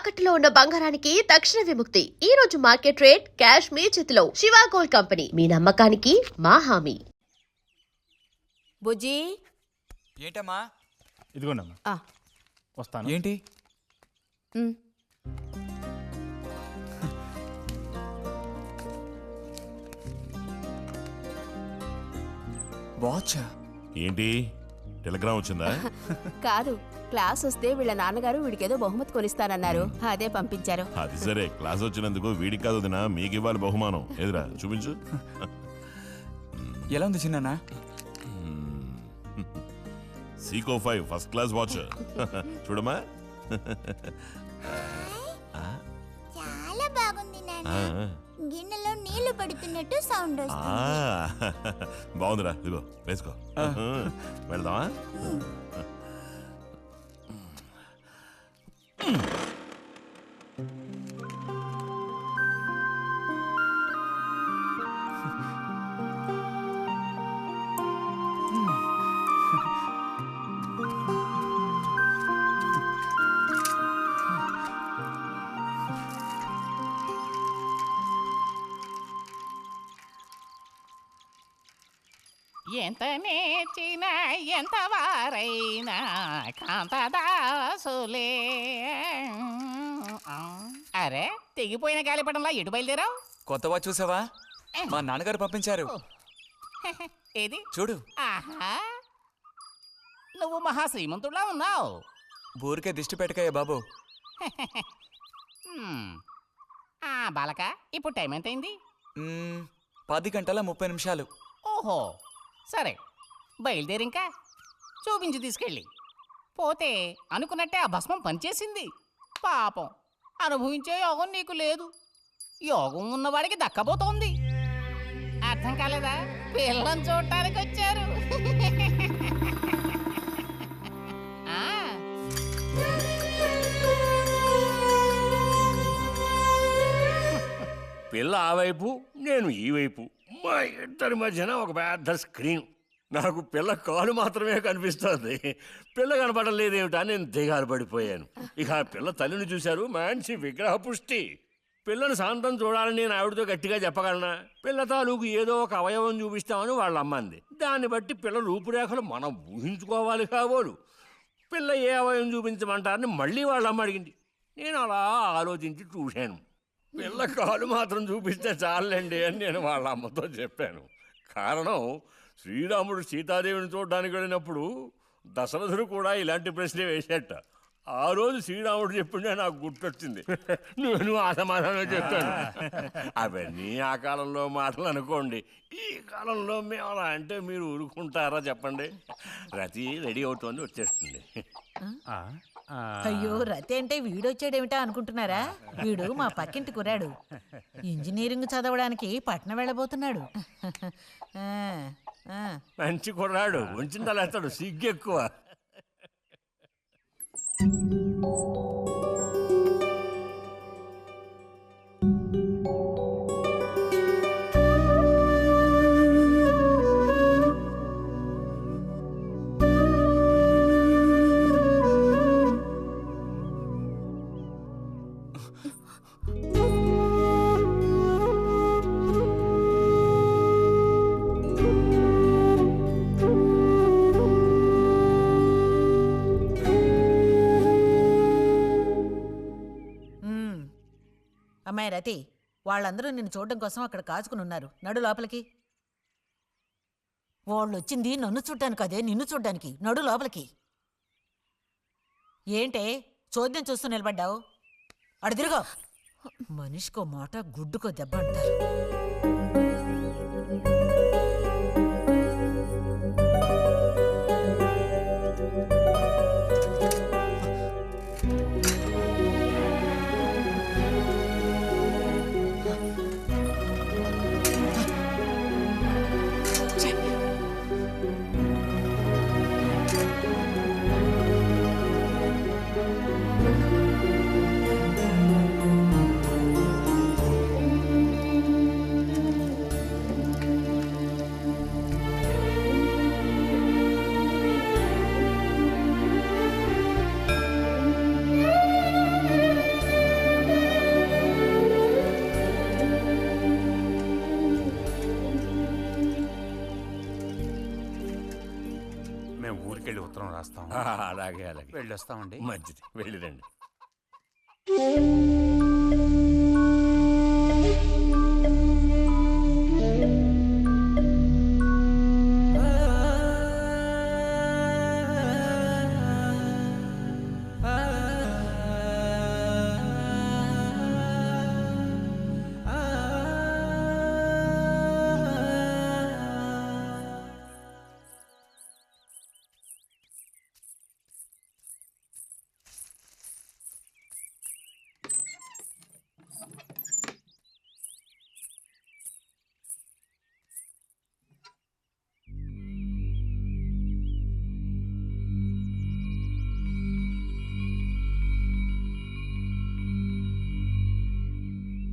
తాకట్టులో ఉన్న బంగారానికి తక్షణ విముక్తి. ఈ రోజు మార్కెట్ రేట్ క్యాష్ మీ చేతిలో. శివ గోల్డ్ కంపెనీ, మీ నమ్మకానికి మా హామీ. బుజ్జి ఏంటమ్మా? ఇదిగోండమ్మా, వస్తాను. ఏంటి? వాచ్ ఏంటి టెలిగ్రామ్ వచ్చిందా? కాదు, క్లాస్ వస్తే వీళ్ళ నాన్నగారు వీడికేదో బహుమతి కొనిస్తానన్నారు, అదే పంపించారు. అది సరే, క్లాస్ వచ్చినందుకు వీడికి కాదు వదినా, మీకు ఇవ్వాలి బహుమానం. ఎదురా చూపించు. ఎలా ఉంది చిన్న? Seeko 5 first class watch. చూడమ్మా. చాలా బాగుంది నాన్న. గిన్నెలో నీళ్లు పడుతున్నట్టు సౌండ్ వస్తుంది. బాగుందిరా, ఇదిగో వేసుకో. వెళ్దామా? ఎంత నేర్చినా ఎంత వారైనా కాంతదాసులే. అరే, తెగిపోయిన గాలిపటంలా ఎటు బయలుదేరావు? కొత్త వాచ్ చూసావా? మా నాన్నగారు పంపించారు. ఏది చూడు. ఆహా, నువ్వు మహా శ్రీమంతుడులా ఉన్నావు. ఊరికే దిష్టి పెట్టకయ్యా బాబు. బాలక, ఇప్పుడు టైం ఎంతైంది? 10:30 ఓహో, సరే, బయలుదేరింకా. చూపించి తీసుకెళ్ళి. పోతే అనుకున్నట్టే ఆ భస్మం పనిచేసింది. పాపం, అనుభవించే యోగం నీకు లేదు. యోగం ఉన్నవాడికి దక్కబోతోంది. అర్థం కాలేదా? పిల్లని చూడటానికి వచ్చారు. పిల్ల ఆ వైపు, నేను ఈ వైపు. మా ఇద్దరి మధ్యన ఒక పెద్ద స్క్రీన్. నాకు పిల్ల కాలు మాత్రమే కనిపిస్తుంది. పిల్ల కనపడడం లేదేమిటా నేను దిగాలు పడిపోయాను. ఇక ఆ పిల్ల తల్లిని చూశారు, మంచి విగ్రహ పుష్టి. పిల్లను శాంతం చూడాలని నేను ఆవిడతో గట్టిగా చెప్పగలనా? పిల్ల తాలూకు ఏదో ఒక అవయవం చూపిస్తామని వాళ్ళ అమ్మంది. దాన్ని బట్టి పిల్ల రూపురేఖలు మనం ఊహించుకోవాలి కాబోలు. పిల్ల ఏ అవయవం చూపించమంటారని మళ్ళీ వాళ్ళ అమ్మ అడిగింది. నేను అలా ఆలోచించి చూశాను. పిల్ల కాలు మాత్రం చూపిస్తే చాలండి అని నేను వాళ్ళ అమ్మతో చెప్పాను. కారణం, శ్రీరాముడు సీతాదేవిని చూడడానికి వెళ్ళినప్పుడు దశరథుడు కూడా ఇలాంటి ప్రశ్నే వేసేట. ఆ రోజు శ్రీరాముడు చెప్పిండే నాకు గుర్తొచ్చింది. నేను ఆ సమాధానం చెప్పాను. అవన్నీ ఆ కాలంలో మాటలు అనుకోండి. ఈ కాలంలో మేము అలా అంటే మీరు ఊరుకుంటారా చెప్పండి? రతి రెడీ అవుతోంది, వచ్చేస్తుంది. అయ్యో, రతి అంటే వీడొచ్చాడేమిటా అనుకుంటున్నారా? వీడు మా పక్కింటి కురాడు. ఇంజనీరింగ్ చదవడానికి పట్నం వెళ్ళబోతున్నాడు. మంచి కుర్రాడు, ఉంచిందా లేస్తాడు, సిగ్గెక్కువ. అమ్మాయి రతి, వాళ్ళందరూ నిన్ను చూడడం కోసం అక్కడ కాచుకుని ఉన్నారు. నడు లోపలికి. వాళ్ళు వచ్చింది నన్ను చూడ్డానికి అదే, నిన్ను చూడ్డానికి. నడు లోపలికి. ఏంటే చోద్యం చూస్తూ నిలబడ్డావు? అడు తిరుగో. మనిషికో మాట, గుడ్డుకో దెబ్బ అంటారు. ఉత్తరం రాస్తాం. అలాగే అలాగే వెళ్ళొస్తామండి. మంచిది, వెళ్ళిరండి.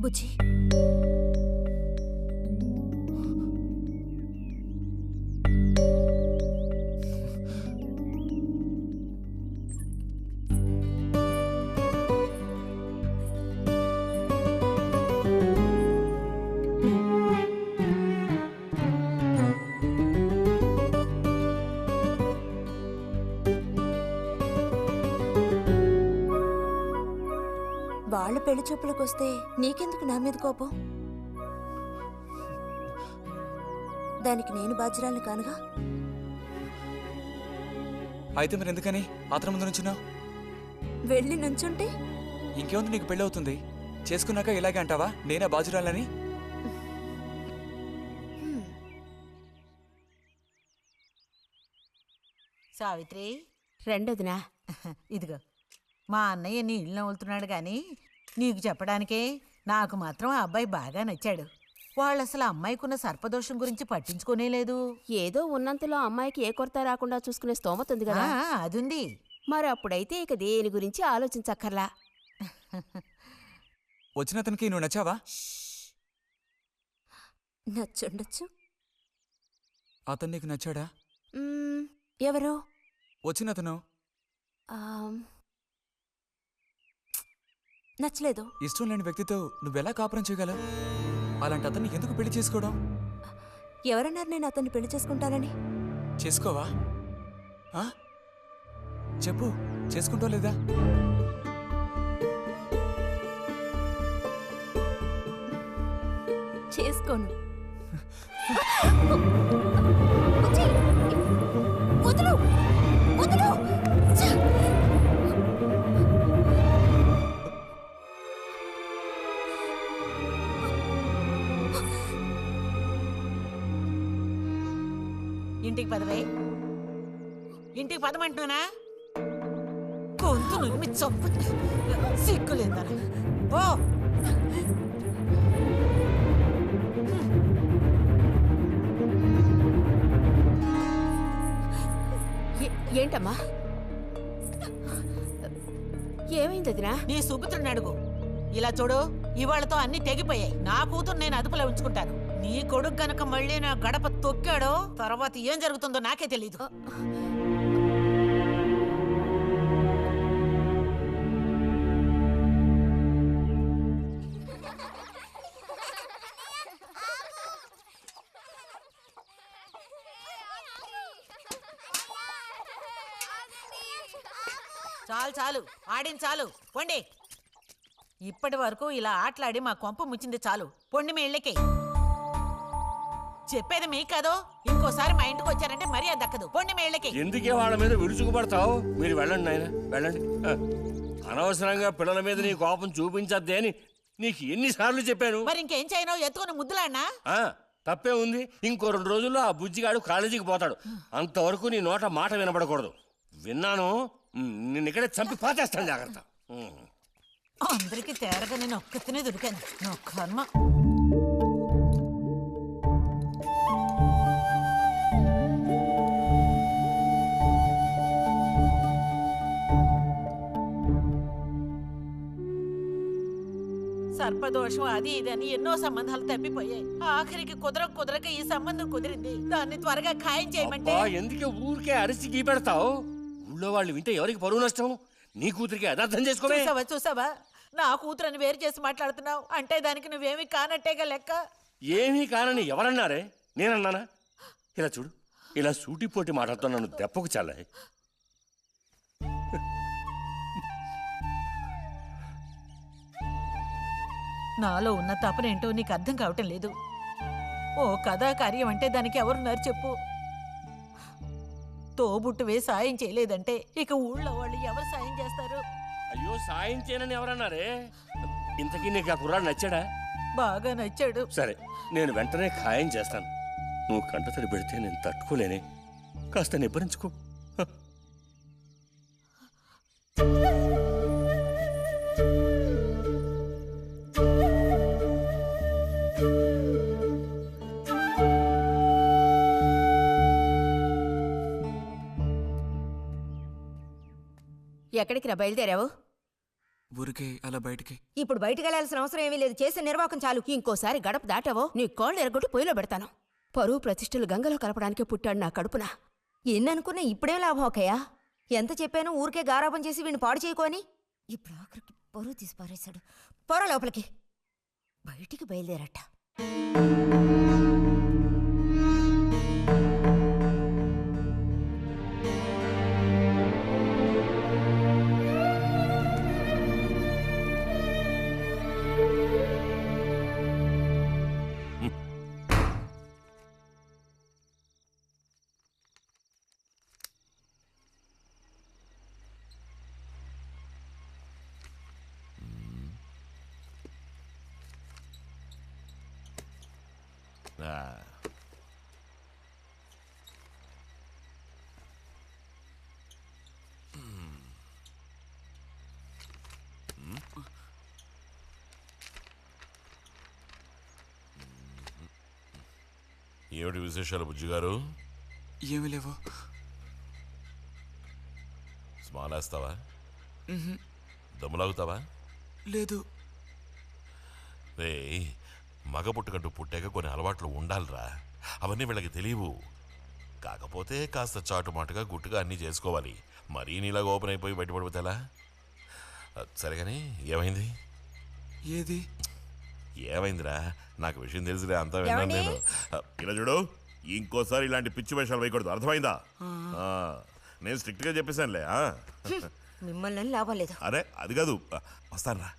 బుజ్జి వాళ్ళ పెళ్లి చూపులకు వస్తే నీకెందుకు నా మీద కోపం? దానికి నేను బాధ్యురాలు కానుగా. అయితే మరి ఎందుకని అతని ముందు నుంచున్నావు? వెళ్ళి నుంచుంటే ఇంకేముంది, నీకు పెళ్ళి అవుతుంది. చేసుకున్నాక ఇలాగే అంటావా నేనే బాజురాలని? సావిత్రి, రెండోదినా. ఇదిగో మా అన్నయ్య నీ ఇల్లు నవ్వులుతున్నాడు కానీ నీకు చెప్పడానికే నాకు మాత్రం ఆ అబ్బాయి బాగా నచ్చాడు. వాళ్ళు అసలు అమ్మాయికున్న సర్పదోషం గురించి పట్టించుకోనే లేదు. ఏదో ఉన్నంతలో అమ్మాయికి ఏ కొరత రాకుండా చూసుకునే స్తోమత ఉంది కదా. అదుంది. మరి అప్పుడైతే ఇక దేని గురించి ఆలోచించక్కర్లా. వచ్చిన అతనికి నువ్వు నచ్చావా? నచ్చుండొచ్చు. అతను నీకు నచ్చాడా? ఎవరు? వచ్చిన అతను నచ్చలేదు. ఇష్టం లేని వ్యక్తితో నువ్వెలా కాపురం చేయగలవు? అలాంటి అతన్ని ఎందుకు పెళ్లి చేసుకోవడం? ఎవరన్నారు నేను అతన్ని పెళ్లి చేసుకుంటానని? చేసుకోవా? చెప్పు, చేసుకుంటావు లేదా? చేసుకోను. ఇంటికి పదవే. ఇంటికి పదమంటున్నా గొంతు నువ్వు చంపు. సిగ్గులేదా? ఓ ఏంటమ్మా, ఏమైంది వదినా? నీ సుపుత్రుని అడుగు. ఇలా చూడు, ఇవాళతో అన్ని తెగిపోయాయి. నా కూతురు నేను అదుపులో ఉంచుకుంటాను. నీ కొడుకు గనక మళ్ళీ నా గడప తొక్కాడో తర్వాత ఏం జరుగుతుందో నాకే తెలీదు. చాలు చాలు, ఆడిన చాలు, పొండి. ఇప్పటి వరకు ఇలా ఆటలాడి మా కొంప ముచ్చింది చాలు. పొండి మీ ఇళ్ళకి. చెప్పేది మీకు కాదు, ఇంకోసారి మా ఇంటికి వచ్చారంటే మర్యాద దక్కదు. పొండి మీ ఇళ్ళకి. ఎందుకే వాళ్ళ మీద విరుచుకుపడతావు? మీరు వెళ్ళండి నాయన, వెళ్ళండి. అనవసరంగా పిల్లల మీద నీ కోపం చూపించద్దే అని నీకు ఎన్నిసార్లు చెప్పాను. మరి ఇంకేం చేయను? ఎత్తుకుని ముద్దులాడినా? తప్పే ఉంది. ఇంకో 2 రోజుల్లో ఆ బుజ్జిగాడు కాలేజీకి పోతాడు. అంతవరకు నీ నోట మాట వినపడకూడదు. విన్నాను, నిన్ను ఇక్కడే చంపి పాచేస్తాను. జాగ్రత్త. అందరికి తేరగా నేను ఒక్కతనే దొరికాను. నా కర్మ. సర్పదోషం అది ఇదని ఎన్నో సంబంధాలు తప్పిపోయాయి. ఆఖరికి కుదరక ఈ సంబంధం కుదిరింది. దాన్ని త్వరగా ఖాయం చేయమంటే. ఎందుకే ఊరికే అరిసి గీపెడతావు? ఊళ్ళో వాళ్ళు వింటే ఎవరికి పరువు నష్టం? నీ కూతురికి అదర్థం చేసుకోవే. చూసావా, నా కూతురని వేరు చేసి మాట్లాడుతున్నావు. అంటే దానికి నువ్వేమీ కానట్టేగా లెక్క. ఏమీ కానని ఎవరన్నారే? నేనన్నానా? ఇలా చూడు, ఇలా సూటిపోటి మాటలతో నన్ను దెప్పకు చాలే. నాలో ఉన్న తపనేంటో నీకు అర్థం కావటం లేదు. ఓ కథాకార్యం అంటే దానికి ఎవరున్నారు చెప్పు? తోబుట్టువే సాయం చేయలేదంటే ఇక ఊళ్ళో వాళ్ళు ఎవరు సాయం చేస్తారు? అయ్యో సాయం చేయనని ఎవరన్నారే? ఇంతకీ నీకు ఆ కుర్రాడు నచ్చాడా? బాగా నచ్చాడు. సరే, నేను వెంటనే ఖాయం చేస్తాను. నువ్వు కంటతడి పెడితే నేను తట్టుకోలేనే. కాస్త నిబ్బరించుకో. హ. ఎక్కడికి రా బయలుదేరావు? ఊరికే అలా బయటికి. ఇప్పుడు బయటికి వెళ్ళాల్సిన అవసరం ఏమీ లేదు. చేసే నిర్వాహకం చాలు. ఇంకోసారి గడప దాటావో నీ కాళ్ళు ఎరగొట్టి పొయ్యిలో పెడతాను. పరువు ప్రతిష్టలు గంగలో కలపడానికి పుట్టాడు నా కడుపున. ఎన్ననుకున్నా ఇప్పుడేం లాభం ఒకయ్యా? ఎంత చెప్పాను ఊరికే గారాపం చేసి వీడిని పాడు చేయకోని. ఇప్పుడు ఆఖరికి పరువు తీసి పారేశాడు. పొర లోపలికి. బయటికి బయలుదేరట. ఆ. ఏమిటి విశేషాలు బుజ్జిగారు? ఏమీ లేవు. స్మాలేస్తావా? దమ్ములాగుతావా? లేదు. రే, మగ పుట్టుకంటూ పుట్టాక కొన్ని అలవాట్లు ఉండాలిరా. అవన్నీ వీళ్ళకి తెలియవు. కాకపోతే కాస్త చాటుమాటుగా గుట్టుగా అన్నీ చేసుకోవాలి. మరీ నీలాగా ఓపెన్ అయిపోయి బయటపడిపోతే ఎలా? సరే కానీ ఏమైంది? ఏది? ఏమైందిరా? నాకు విషయం తెలిసిలే, అంతా విన్నాను నేను. ఇలా చూడు, ఇంకోసారి ఇలాంటి పిచ్చి వేషాలు వేయకూడదు, అర్థమైందా? నేను స్ట్రిక్ట్గా చెప్పేశానులే. మిమ్మల్ని లాభం లేదు. అరే అది కాదు, వస్తానురా.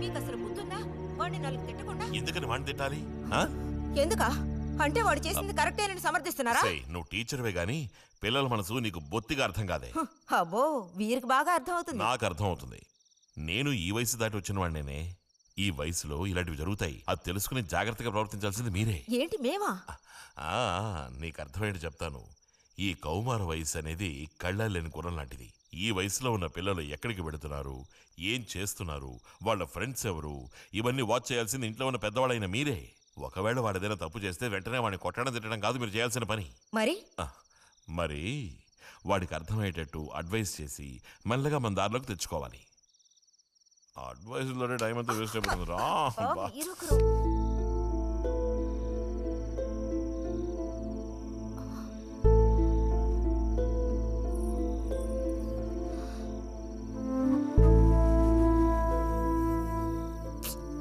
మీకు అసలు బుద్ధుందా? వాడిని నాలుగు తిట్టకుండా. ఎందుకని వాడిని తిట్టాలి? ఎందుకా? అంటే వాడు చేసింది కరెక్టేనని సమర్థిస్తున్నారా? నువ్వు టీచర్వే గాని పిల్లల మనసు నీకు బొత్తిగా అర్థం కాదే. అబ్బో, వీరికి బాగా అర్థం అవుతుంది. నాకు అర్థం అవుతుంది. నేను ఈ వయసు దాటి వచ్చిన వాడినేనే. ఈ వయసులో ఇలాంటివి జరుగుతాయి. అది తెలుసుకుని జాగ్రత్తగా ప్రవర్తించాల్సింది మీరే. ఏంటి మేమా? నీకు అర్థమేంటి చెప్తాను. ఈ కౌమార వయసు అనేది కళ్ళలేని గుర్రం లాంటిది. ఈ వయసులో ఉన్న పిల్లలు ఎక్కడికి వెళుతున్నారు, ఏం చేస్తున్నారు, వాళ్ళ ఫ్రెండ్స్ ఎవరు, ఇవన్నీ వాచ్ చేయాల్సింది ఇంట్లో ఉన్న పెద్దవాళ్ళైన మీరే. ఒకవేళ వాడేదైనా తప్పు చేస్తే వెంటనే వాడిని కొట్టడం తిట్టడం కాదు మీరు చేయాల్సిన పని. మరి వాడికి అర్థమయ్యేటట్టు అడ్వైస్ చేసి మెల్లగా మన దారిలోకి తెచ్చుకోవాలి. అడ్వైస్లోనే టైం అంతా వేస్ట్ అయిపోతుంది రా.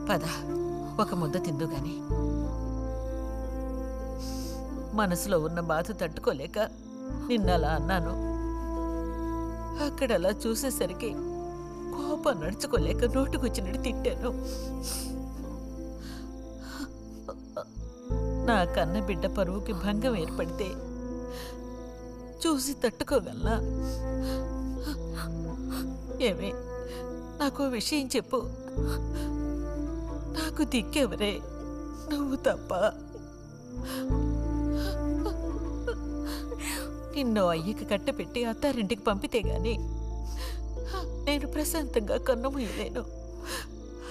పద, ఒక ముద్ద తిందు గాని. మనసులో ఉన్న బాధ తట్టుకోలేక నిన్నలా అన్నాను. అక్కడలా చూసేసరికి కోపం నడుచుకోలేక నోటుకొచ్చినట్టు తిట్టాను. నా కన్న బిడ్డ పరువుకి భంగం ఏర్పడితే చూసి తట్టుకోగలనా? ఏమే, నాకు విషయం చెప్పు. నాకు దిక్కెవరే? నువ్వు తప్ప. నిన్నో అయ్యకి కట్టపెట్టి అత్తారింటికి పంపితే గాని నేను ప్రశాంతంగా కన్ను మూయలేను.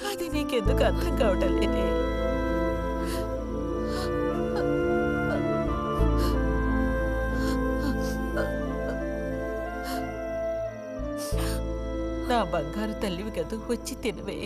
అది నీకెందుకు అర్థం కావటం లేదే? నా బంగారు తల్లివి కదూ, వచ్చి తినవే.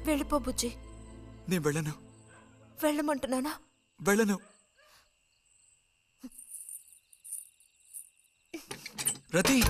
వెళ్ళిపో బుజ్జి. నేను వెళ్ళను. వెళ్ళమంటున్నానా? వెళ్ళను. రతి